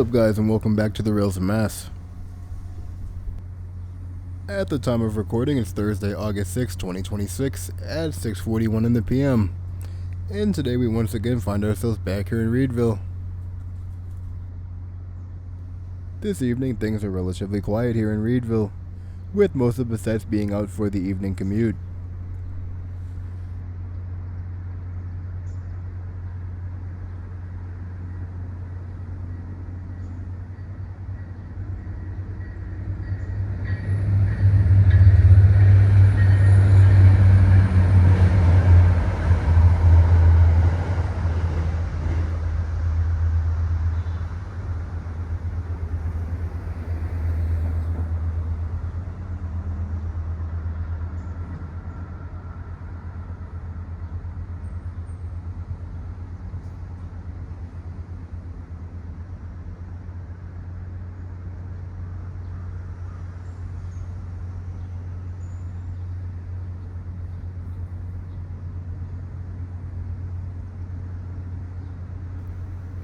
up, guys, and welcome back to the Rails of Mass. At the time of recording, it's Thursday, August 6, 2026 at 6:41 in the PM. And today we once again find ourselves back here in Readville. This evening things are relatively quiet here in Reedville, with most of the sets being out for the evening commute.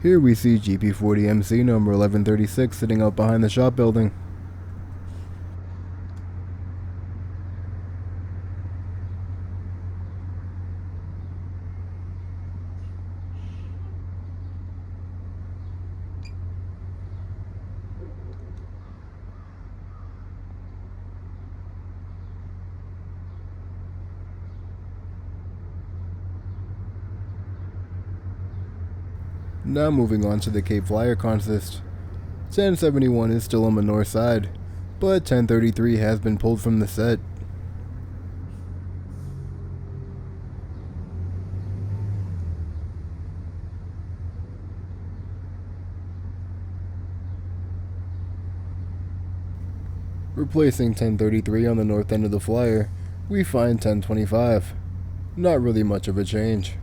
Here we see GP40MC number 1136 sitting out behind the shop building. Now moving on to the Cape Flyer consist. 1071 is still on the north side, but 1033 has been pulled from the set. Replacing 1033 on the north end of the flyer, we find 1025. Not really much of a change.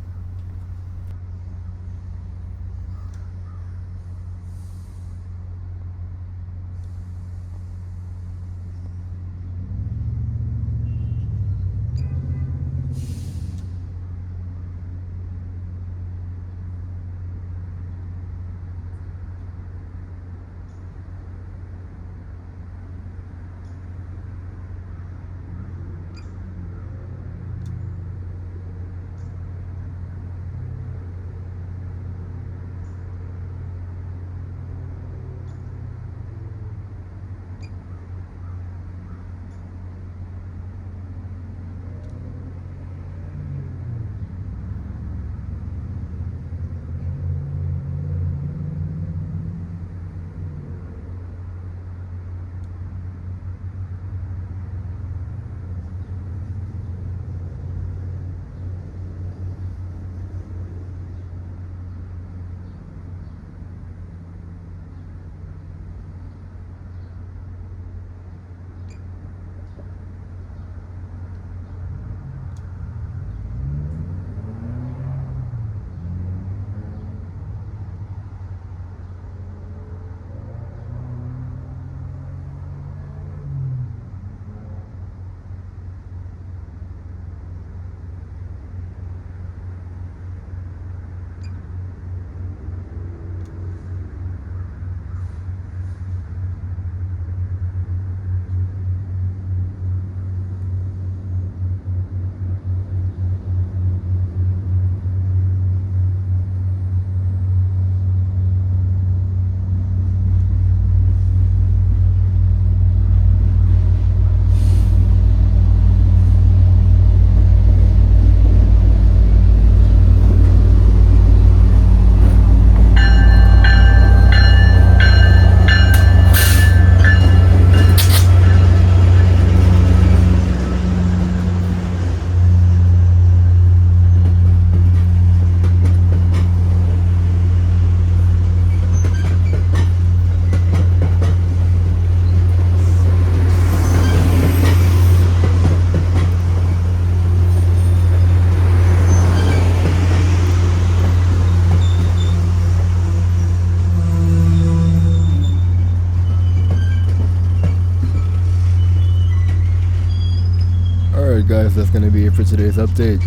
Alright guys, that's going to be it for today's update.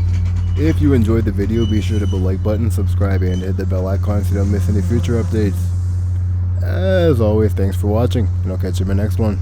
If you enjoyed the video, be sure to hit the like button, subscribe, and hit the bell icon so you don't miss any future updates. As always, thanks for watching, and I'll catch you in the next one.